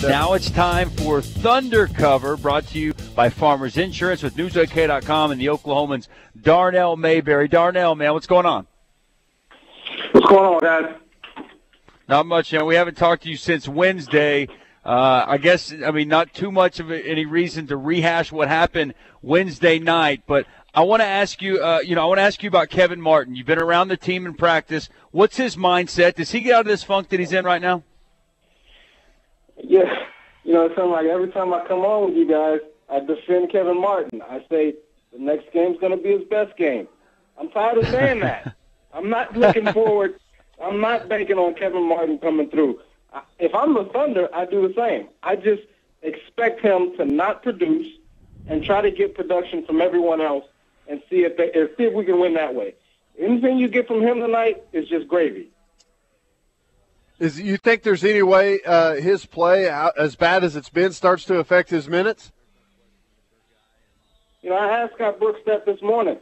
Now it's time for Thunder Cover, brought to you by Farmers Insurance with NewsOK.com and the Oklahomans' Darnell Mayberry. Darnell, man, what's going on? What's going on, guys? Not much. We haven't talked to you since Wednesday. I guess, not too much of any reason to rehash what happened Wednesday night, but I want to ask you, about Kevin Martin. You've been around the team in practice. What's his mindset? Does he get out of this funk that he's in right now? Yeah, it sounds like every time I come on with you guys, I defend Kevin Martin. I say the next game's going to be his best game. I'm tired of saying that. I'm not looking forward. I'm not banking on Kevin Martin coming through. If I'm the Thunder, I do the same. I just expect him to not produce and try to get production from everyone else and see if we can win that way. Anything you get from him tonight is just gravy. You think there's any way his play, as bad as it's been, starts to affect his minutes? I asked Scott Brooks that this morning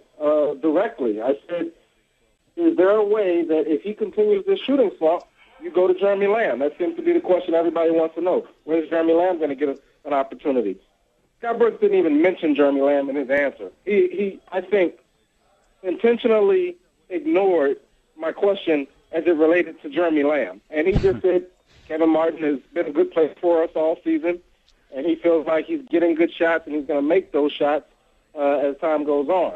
directly. I said, is there a way that if he continues this shooting slump, you go to Jeremy Lamb? That seems to be the question everybody wants to know. When is Jeremy Lamb going to get an opportunity? Scott Brooks didn't even mention Jeremy Lamb in his answer. He I think, intentionally ignored my question as it related to Jeremy Lamb. And he just said Kevin Martin has been a good player for us all season, and he feels like he's getting good shots and he's going to make those shots as time goes on.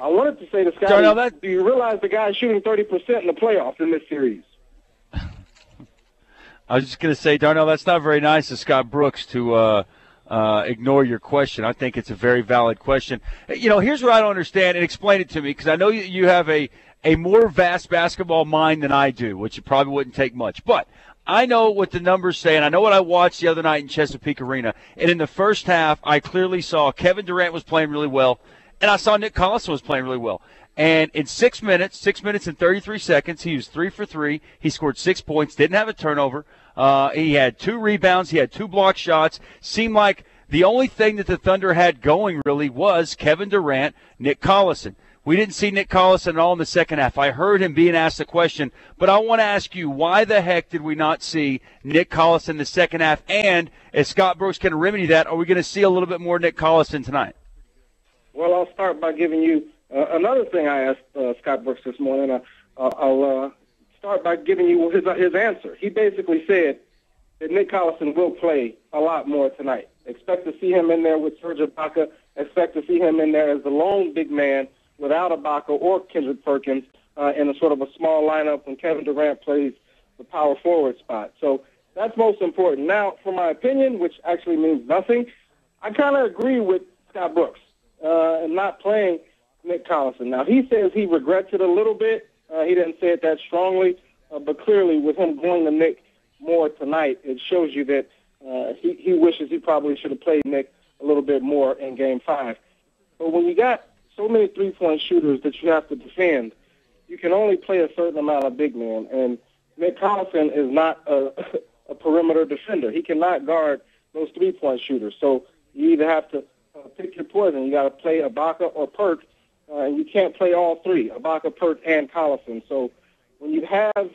I wanted to say to Scott, do you realize the guy's shooting 30% in the playoffs in this series? I was just going to say, Darnell, that's not very nice of Scott Brooks to ignore your question. I think it's a very valid question. Here's what I don't understand, and explain it to me, because I know you have a more vast basketball mind than I do, which it probably wouldn't take much. But I know what the numbers say, and I know what I watched the other night in Chesapeake Arena. And in the first half, I clearly saw Kevin Durant was playing really well, and I saw Nick Collison was playing really well. And in 6 minutes and 33 seconds, he was 3 for 3. He scored 6 points, didn't have a turnover. He had 2 rebounds. He had 2 block shots. Seemed like the only thing that the Thunder had going really was Kevin Durant, Nick Collison. We didn't see Nick Collison at all in the second half. I heard him being asked a question, but I want to ask you, why the heck did we not see Nick Collison in the second half? And if Scott Brooks can remedy that, are we going to see a little bit more Nick Collison tonight? Well, I'll start by giving you another thing I asked Scott Brooks this morning. I'll start by giving you his answer. He basically said that Nick Collison will play a lot more tonight. Expect to see him in there with Serge Ibaka. Expect to see him in there as the lone big man without Ibaka or Kendrick Perkins in a sort of a small lineup when Kevin Durant plays the power forward spot. So that's most important. Now, for my opinion, which actually means nothing, I kind of agree with Scott Brooks in not playing Nick Collison. Now, he says he regrets it a little bit. He didn't say it that strongly, but clearly with him going to Nick more tonight, it shows you that he wishes he probably should have played Nick a little bit more in Game 5. But when you got so many three-point shooters that you have to defend, you can only play a certain amount of big men. And Nick Collison is not a perimeter defender. He cannot guard those three-point shooters. So you either have to pick your poison. You got to play Ibaka or Perk, and you can't play all three, Ibaka, Perk, and Collison. So when you have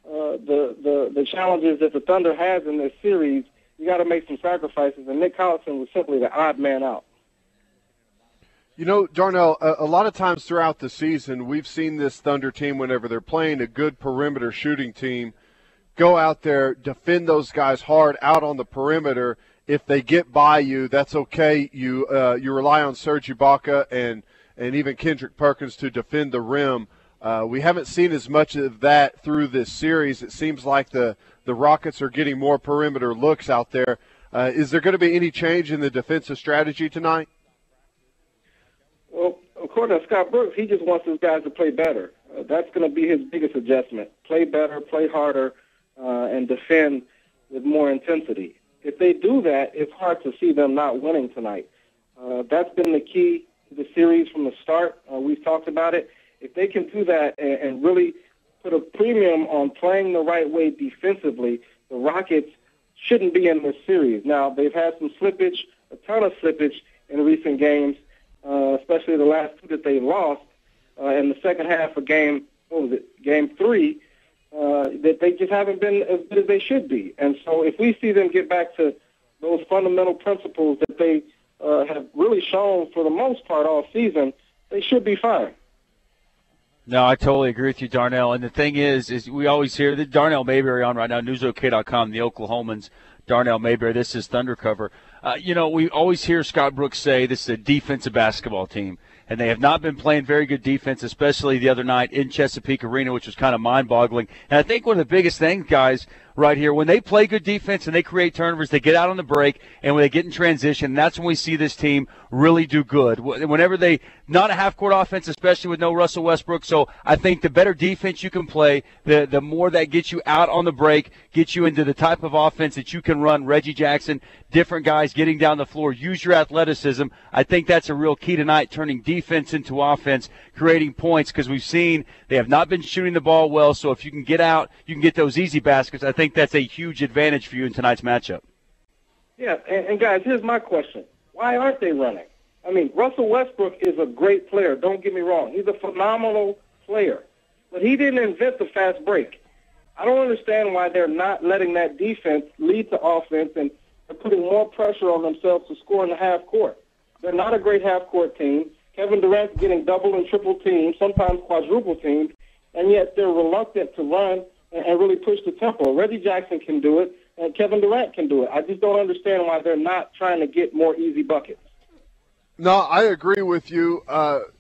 the challenges that the Thunder has in this series, you got to make some sacrifices, and Nick Collison was simply the odd man out. Darnell, a lot of times throughout the season, we've seen this Thunder team, whenever they're playing a good perimeter shooting team, go out there, defend those guys hard out on the perimeter. If they get by you, that's okay. You rely on Serge Ibaka and even Kendrick Perkins to defend the rim. We haven't seen as much of that through this series. It seems like the Rockets are getting more perimeter looks out there. Is there going to be any change in the defensive strategy tonight? Well, according to Scott Brooks, he just wants his guys to play better. That's going to be his biggest adjustment. Play better, play harder, and defend with more intensity. If they do that, it's hard to see them not winning tonight. That's been the key to the series from the start. We've talked about it. If they can do that and really put a premium on playing the right way defensively, the Rockets shouldn't be in this series. Now, they've had some slippage, a ton of slippage in recent games, especially the last two that they lost. In the second half of Game 3, that they just haven't been as good as they should be. And so if we see them get back to those fundamental principles that they have really shown for the most part all season, they should be fine. No, I totally agree with you, Darnell. And the thing is we always hear that Darnell Mayberry on right now, newsok.com, the Oklahomans, Darnell Mayberry, this is Thunder Cover. We always hear Scott Brooks say this is a defensive basketball team, and they have not been playing very good defense, especially the other night in Chesapeake Arena, which was kind of mind-boggling. And I think one of the biggest things, guys, right here, when they play good defense and they create turnovers, they get out on the break, and when they get in transition, that's when we see this team really do good. Whenever they – not a half-court offense, especially with no Russell Westbrook. So I think the better defense you can play, the more that gets you out on the break, gets you into the type of offense that you can run. Reggie Jackson, different guys getting down the floor, use your athleticism. I think that's a real key tonight, turning defense into offense, creating points, because we've seen they have not been shooting the ball well. So if you can get out, you can get those easy baskets. I think that's a huge advantage for you in tonight's matchup. Yeah, and guys, here's my question. Why aren't they running? I mean, Russell Westbrook is a great player. Don't get me wrong. He's a phenomenal player. But he didn't invent the fast break. I don't understand why they're not letting that defense lead to offense and putting more pressure on themselves to score in the half court. They're not a great half court team. Kevin Durant's getting double and triple teamed, sometimes quadruple teamed, and yet they're reluctant to run and really push the tempo. Reggie Jackson can do it, and Kevin Durant can do it. I just don't understand why they're not trying to get more easy buckets. No, I agree with you.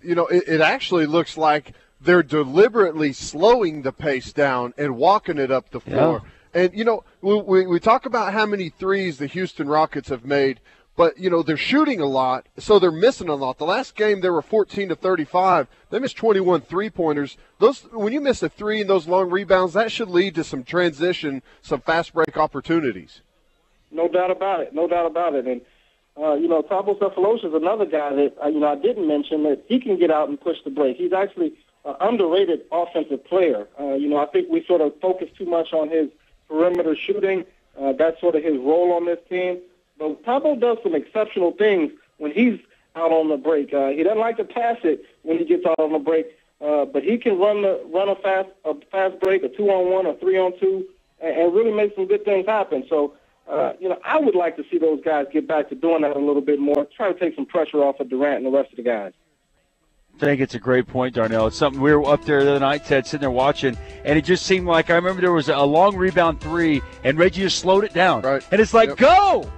It actually looks like they're deliberately slowing the pace down and walking it up the floor. Yeah. And, we talk about how many threes the Houston Rockets have made, but, they're shooting a lot, so they're missing a lot. The last game, they were 14 to 35. They missed 21 three-pointers. When you miss a three and those long rebounds, that should lead to some transition, some fast break opportunities. No doubt about it. No doubt about it. And, Thabo Sefolosha is another guy that, I didn't mention that he can get out and push the break. He's actually an underrated offensive player. I think we sort of focus too much on his perimeter shooting. That's sort of his role on this team. But Thabo does some exceptional things when he's out on the break. He doesn't like to pass it when he gets out on the break, but he can run a fast break, a 2-on-1, a 3-on-2, and really make some good things happen. So, I would like to see those guys get back to doing that a little bit more, try to take some pressure off of Durant and the rest of the guys. I think it's a great point, Darnell. It's something we were up there the other night, Ted, sitting there watching, and it just seemed like I remember there was a long rebound three, and Reggie just slowed it down. Right. And it's like, go!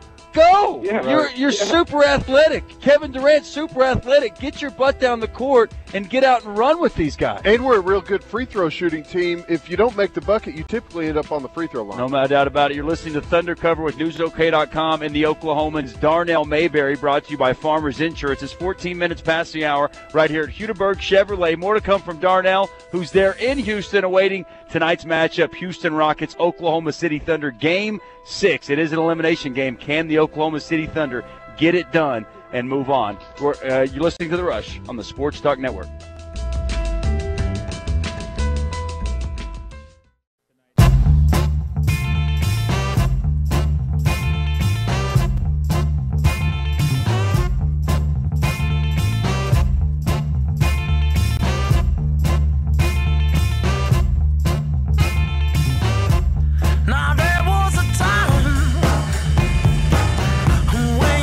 Yeah, you're super athletic. Kevin Durant's super athletic. Get your butt down the court and get out and run with these guys. And we're a real good free throw shooting team. If you don't make the bucket, you typically end up on the free throw line. No doubt about it. You're listening to Thunder Cover with newsok.com and the Oklahomans. Darnell Mayberry, brought to you by Farmers Insurance. It's 14 minutes past the hour right here at Hudaberg Chevrolet. More to come from Darnell, who's there in Houston awaiting tonight's matchup, Houston Rockets, Oklahoma City Thunder, Game 6. It is an elimination game. Can the Oklahoma City Thunder get it done and move on? You're listening to The Rush on the Sports Talk Network.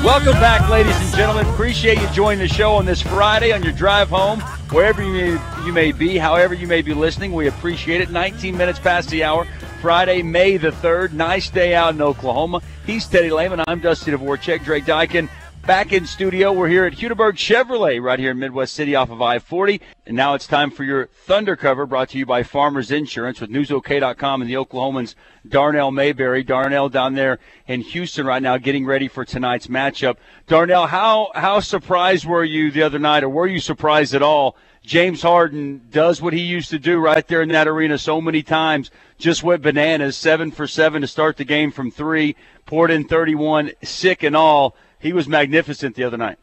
Welcome back, ladies and gentlemen. Appreciate you joining the show on this Friday on your drive home, wherever you may be, however you may be listening. We appreciate it. 19 minutes past the hour, Friday, May the 3rd. Nice day out in Oklahoma. He's Teddy Lehman. I'm Dusty Dvorak. Drake Dykin back in studio. We're here at Hudaberg Chevrolet right here in Midwest City off of I-40. And now it's time for your Thunder Cover, brought to you by Farmers Insurance with newsok.com and the Oklahomans. Darnell Mayberry. Darnell down there in Houston right now getting ready for tonight's matchup. Darnell, how surprised were you the other night, or were you surprised at all? James Harden does what he used to do right there in that arena so many times, just went bananas, 7 for 7 to start the game from three, poured in 31, sick and all. He was magnificent the other night.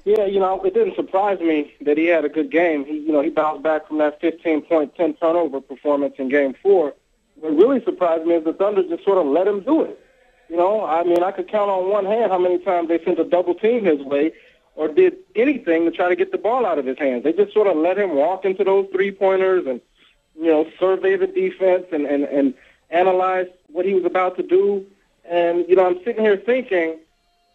Yeah, it didn't surprise me that he had a good game. He bounced back from that 15-point, 10-turnover performance in Game 4. What really surprised me is the Thunder just sort of let him do it. I could count on one hand how many times they sent a double team his way or did anything to try to get the ball out of his hands. They just sort of let him walk into those three-pointers and, survey the defense and analyze what he was about to do. And, I'm sitting here thinking,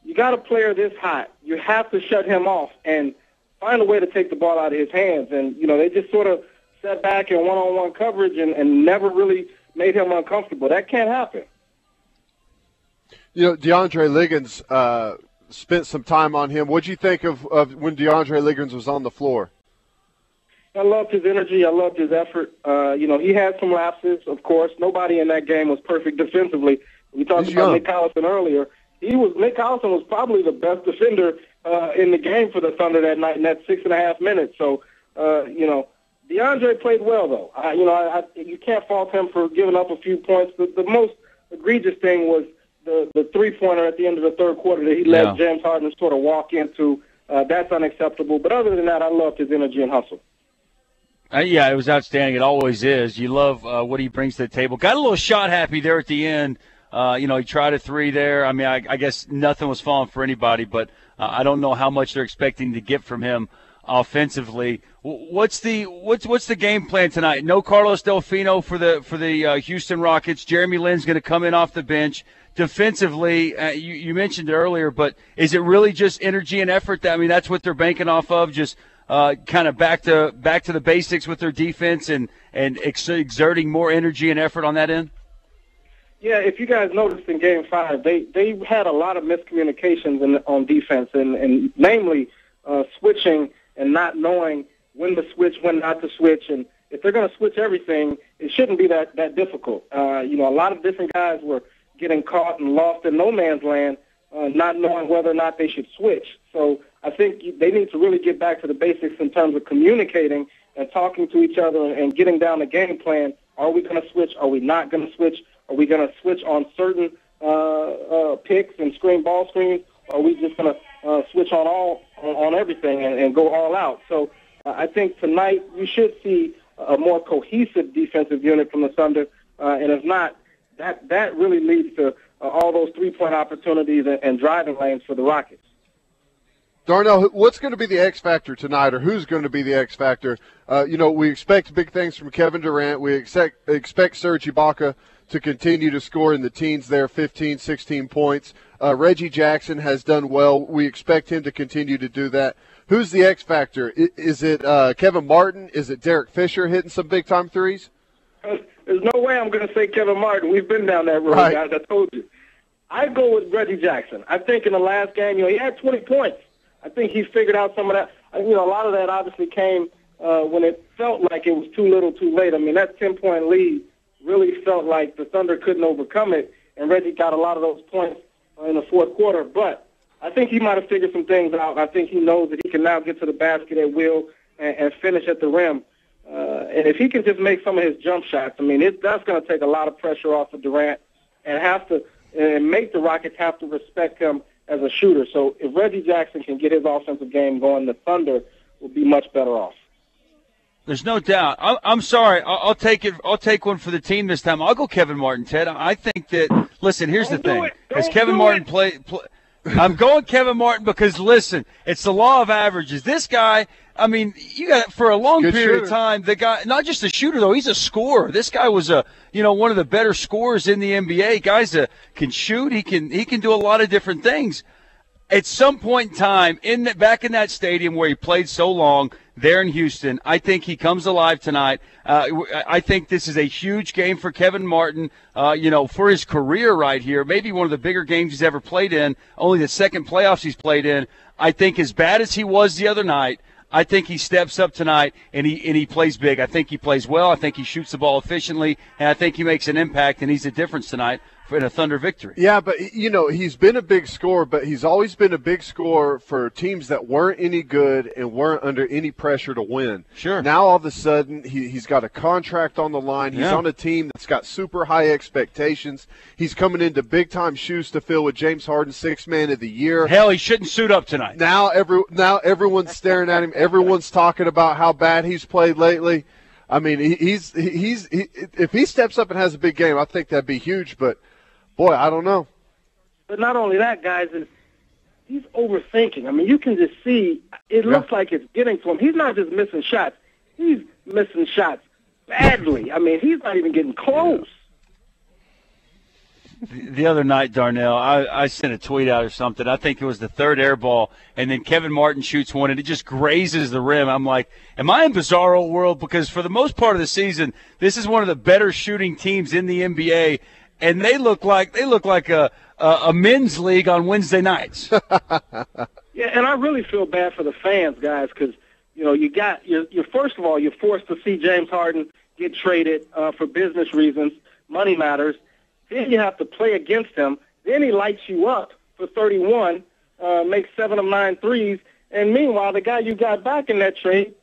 you got a player this hot. You have to shut him off and find a way to take the ball out of his hands. And, they just sort of sat back in one-on-one coverage and never really made him uncomfortable. That can't happen. DeAndre Liggins spent some time on him. What did you think of when DeAndre Liggins was on the floor? I loved his energy. I loved his effort. He had some lapses, of course. Nobody in that game was perfect defensively. We talked about Nick Collison earlier. Nick Collison was probably the best defender in the game for the Thunder that night in that 6.5 minutes. So, DeAndre played well, though. You can't fault him for giving up a few points. The most egregious thing was the three-pointer at the end of the third quarter that he let James Harden sort of walk into. That's unacceptable. But other than that, I loved his energy and hustle. It was outstanding. It always is. You love what he brings to the table. Got a little shot happy there at the end. He tried a three there. I mean, I guess nothing was falling for anybody, but I don't know how much they're expecting to get from him offensively. What's the game plan tonight? No Carlos Delfino for the Houston Rockets. Jeremy Lin's going to come in off the bench. Defensively, you mentioned it earlier, but is it really just energy and effort? That's what they're banking off of, just kind of back to the basics with their defense and exerting more energy and effort on that end? Yeah, if you guys noticed in Game 5, they had a lot of miscommunications on defense, and namely switching and not knowing when to switch, when not to switch. And if they're going to switch everything, it shouldn't be that difficult. A lot of different guys were getting caught and lost in no man's land, not knowing whether or not they should switch. So I think they need to really get back to the basics in terms of communicating and talking to each other and getting down the game plan. Are we going to switch? Are we not going to switch? Are we going to switch on certain picks and ball screens? Or are we just going to switch on everything and go all out? So I think tonight you should see a more cohesive defensive unit from the Thunder. And if not, that really leads to all those three-point opportunities and driving lanes for the Rockets. Darnell, what's going to be the X factor tonight, or who's going to be the X factor? We expect big things from Kevin Durant. We expect Serge Ibaka to continue to score in the teens there, 15, 16 points. Reggie Jackson has done well. We expect him to continue to do that. Who's the X factor? Is it Kevin Martin? Is it Derek Fisher hitting some big-time threes? There's no way I'm going to say Kevin Martin. We've been down that road, right, guys. I told you. I go with Reggie Jackson. I think in the last game, he had 20 points. I think he figured out some of that. A lot of that obviously came when it felt like it was too little too late. That 10-point lead really felt like the Thunder couldn't overcome it, and Reggie got a lot of those points in the fourth quarter. But I think he might have figured some things out. I think he knows that he can now get to the basket at will and finish at the rim. And if he can just make some of his jump shots, that's going to take a lot of pressure off of Durant and make the Rockets have to respect him as a shooter. So if Reggie Jackson can get his offensive game going, the Thunder will be much better off. There's no doubt. I'm sorry. I'll take it. I'll take one for the team this time. I'll go Kevin Martin, Ted. I think that. Listen, here's the thing. As Kevin Martin play, I'm going Kevin Martin because listen, it's the law of averages. This guy. You got for a long period of time. The guy, not just a shooter though, he's a scorer. This guy was one of the better scorers in the NBA. Guys can shoot. He can do a lot of different things. At some point in time, back in that stadium where he played so long there in Houston, I think he comes alive tonight. I think this is a huge game for Kevin Martin, for his career right here. Maybe one of the bigger games he's ever played in, only the second playoffs he's played in. I think as bad as he was the other night, I think he steps up tonight and he plays big. I think he plays well. I think he shoots the ball efficiently, and I think he makes an impact, and he's a difference tonight in a Thunder victory. Yeah, but, he's been a big scorer, but he's always been a big scorer for teams that weren't any good and weren't under any pressure to win. Sure. Now, all of a sudden, he's got a contract on the line. He's on a team that's got super high expectations. He's coming into big-time shoes to fill with James Harden, Sixth Man of the Year. Hell, he shouldn't suit up tonight. Now everyone's staring at him. Everyone's talking about how bad he's played lately. He's if he steps up and has a big game, I think that'd be huge, but – boy, I don't know. But not only that, guys, he's overthinking. You can just see it looks like it's getting to him. He's not just missing shots. He's missing shots badly. I mean, he's not even getting close. The other night, Darnell, I sent a tweet out or something. I think it was the third air ball, and then Kevin Martin shoots one, and it just grazes the rim. I'm like, am I in bizarro world? Because for the most part of the season, this is one of the better shooting teams in the NBA, and they look like a men's league on Wednesday nights. Yeah, and I really feel bad for the fans, guys, because you're first of all, you're forced to see James Harden get traded for business reasons. Money matters. Then you have to play against him. Then he lights you up for 31, makes 7 of 9 threes, and meanwhile, the guy you got back in that trade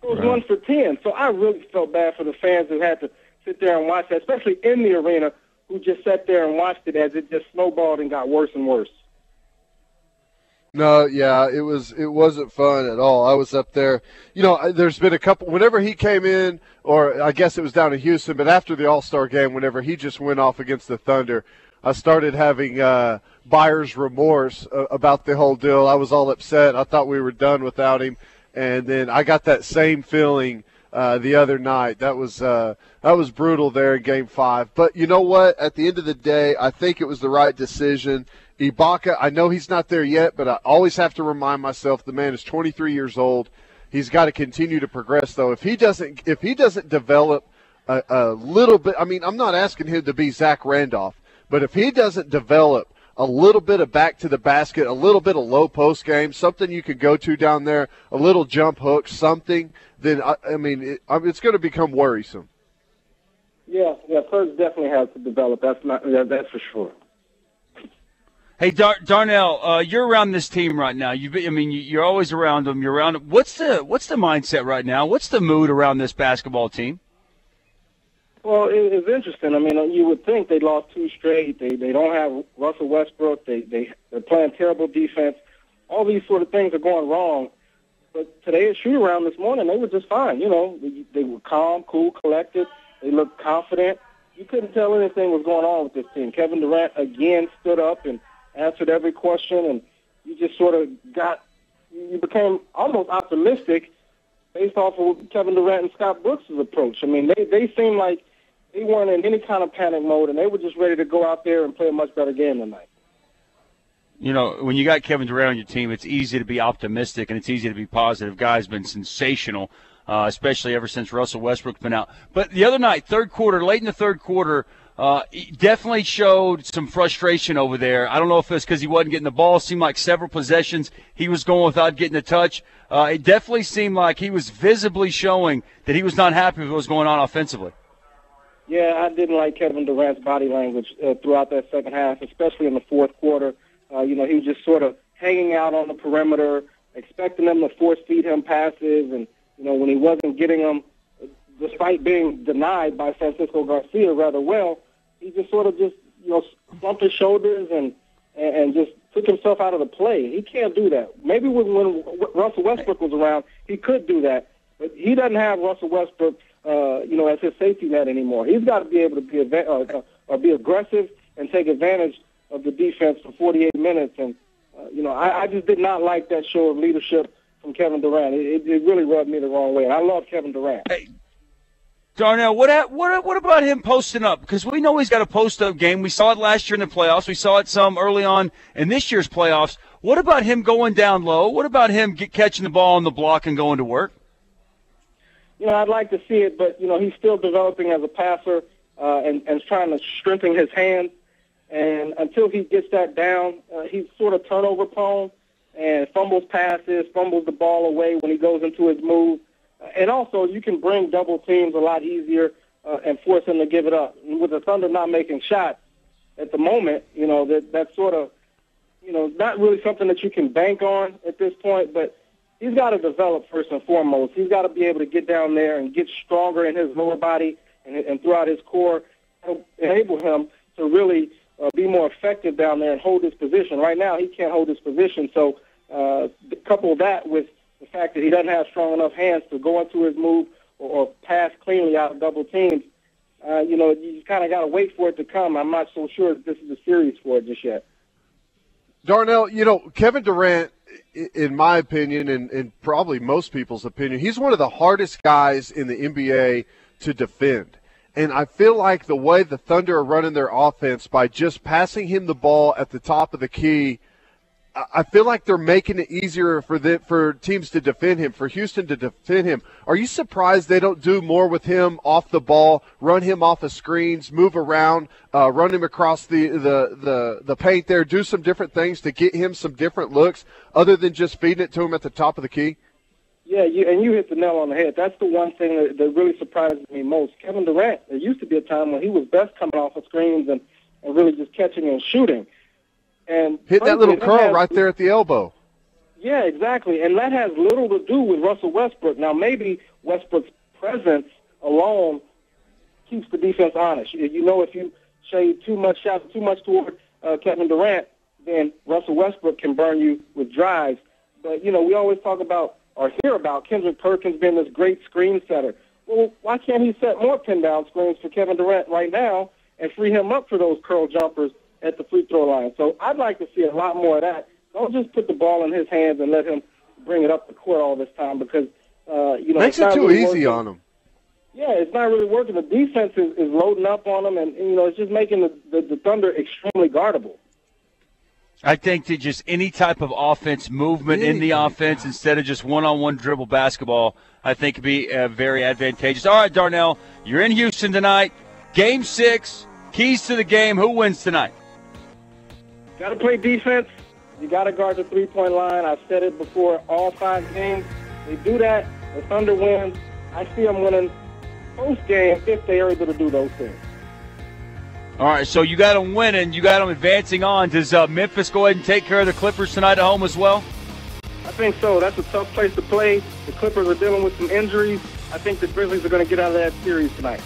goes 1 for 10. So I really felt bad for the fans who had to sit there and watch that, especially in the arena, who just sat there and watched it as it just snowballed and got worse and worse. No, yeah, it wasn't fun at all. I was up there. There's been a couple – whenever he came in, or I guess it was down in Houston, but after the All-Star game, whenever he just went off against the Thunder, I started having buyer's remorse about the whole deal. I was all upset. I thought we were done without him. And then I got that same feeling the other night. That was brutal there in Game 5. But you know what? At the end of the day, I think it was the right decision. Ibaka, I know he's not there yet, but I always have to remind myself the man is 23 years old. He's got to continue to progress, though. If he doesn't develop a little bit, I mean, I'm not asking him to be Zach Randolph, but if he doesn't develop a little bit of back to the basket, a little bit of low post game, something you could go to down there, a little jump hook, something, then it's going to become worrisome. Yeah, Ferg definitely has to develop. That's for sure. Hey, Darnell, you're around this team right now. You're always around them. You're around them. What's the mindset right now? What's the mood around this basketball team? Well, it's interesting. I mean, you would think they lost 2 straight. They don't have Russell Westbrook. They're playing terrible defense. All these sort of things are going wrong. But today at shoot-around this morning, they were just fine. They were calm, cool, collected. They looked confident. You couldn't tell anything was going on with this team. Kevin Durant again stood up and answered every question, and you just sort of you became almost optimistic based off of Kevin Durant and Scott Brooks' approach. I mean, they seemed like they weren't in any kind of panic mode, and they were just ready to go out there and play a much better game tonight. When you got Kevin Durant on your team, it's easy to be optimistic and it's easy to be positive. Guy's been sensational, especially ever since Russell Westbrook's been out. But the other night, late in the third quarter, he definitely showed some frustration over there. I don't know if it's because he wasn't getting the ball. It seemed like several possessions he was going without getting a touch. It definitely seemed like he was visibly showing that he was not happy with what was going on offensively. Yeah, I didn't like Kevin Durant's body language throughout that second half, especially in the fourth quarter. He was just sort of hanging out on the perimeter, expecting them to force-feed him passes. And, when he wasn't getting them, despite being denied by Francisco Garcia rather well, he just sort of slumped his shoulders and just took himself out of the play. He can't do that. Maybe when Russell Westbrook was around, he could do that. But he doesn't have Russell Westbrook, as his safety net anymore. He's got to be able to be aggressive and take advantage of the defense for 48 minutes. And, I just did not like that show of leadership from Kevin Durant. It really rubbed me the wrong way. And I love Kevin Durant. Hey, Darnell, what about him posting up? Because we know he's got a post-up game. We saw it last year in the playoffs. We saw it some early on in this year's playoffs. What about him going down low? What about him catching the ball on the block and going to work? I'd like to see it, but, he's still developing as a passer and trying to strengthen his hands. And until he gets that down, he's sort of turnover prone and fumbles passes, fumbles the ball away when he goes into his move. And also, you can bring double teams a lot easier and force him to give it up. And with the Thunder not making shots at the moment, that's sort of, not really something that you can bank on at this point. But he's got to develop first and foremost. He's got to be able to get down there and get stronger in his lower body and throughout his core, enable him to really be more effective down there and hold his position. Right now, he can't hold his position. So couple that with the fact that he doesn't have strong enough hands to go into his move or pass cleanly out of double teams, you kind of got to wait for it to come. I'm not so sure that this is a series for it just yet. Darnell, Kevin Durant, in my opinion, and probably most people's opinion, he's one of the hardest guys in the NBA to defend. And I feel like the way the Thunder are running their offense by just passing him the ball at the top of the key, I feel like they're making it easier for teams to defend him, for Houston to defend him. Are you surprised they don't do more with him off the ball, run him off of screens, move around, run him across the paint there, do some different things to get him some different looks other than just feeding it to him at the top of the key? Yeah, you hit the nail on the head. That's the one thing that really surprises me most. Kevin Durant, there used to be a time when he was best coming off of screens and really just catching and shooting. And hit that little curl right there at the elbow. Yeah, exactly. And that has little to do with Russell Westbrook. Now, maybe Westbrook's presence alone keeps the defense honest. You know, if you shade too much toward Kevin Durant, then Russell Westbrook can burn you with drives. But, you know, we always talk about or hear about Kendrick Perkins being this great screen setter. Well, why can't he set more pin-down screens for Kevin Durant right now and free him up for those curl jumpers at the free throw line? So I'd like to see a lot more of that. Don't just put the ball in his hands and let him bring it up the court all this time because, makes it too really easy on him. Yeah, it's not really working. The defense is loading up on him, and it's just making the Thunder extremely guardable. I think that just any type of offense movement in the offense instead of just one-on-one dribble basketball, I think could be very advantageous. All right, Darnell, you're in Houston tonight. Game 6, keys to the game. Who wins tonight? Got to play defense. You got to guard the three-point line. I've said it before, all 5 games. They do that, the Thunder wins. I see them winning post-game if they are able to do those things. All right, so you got them winning. You got them advancing on. Does Memphis go ahead and take care of the Clippers tonight at home as well? I think so. That's a tough place to play. The Clippers are dealing with some injuries. I think the Grizzlies are going to get out of that series tonight.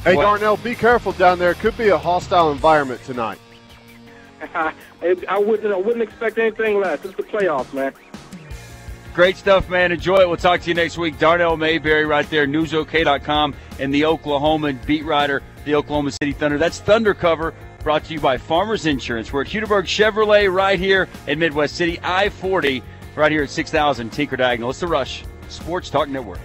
Hey, Darnell, be careful down there. It could be a hostile environment tonight. I wouldn't expect anything less. It's the playoffs, man. Great stuff, man. Enjoy it. We'll talk to you next week. Darnell Mayberry right there, newsok.com, and the Oklahoman beat writer, the Oklahoma City Thunder. That's Thunder Cover, brought to you by Farmers Insurance. We're at Huderberg Chevrolet right here in Midwest City, I-40, right here at 6000 Tinker Diagonal. It's The Rush, Sports Talk Network.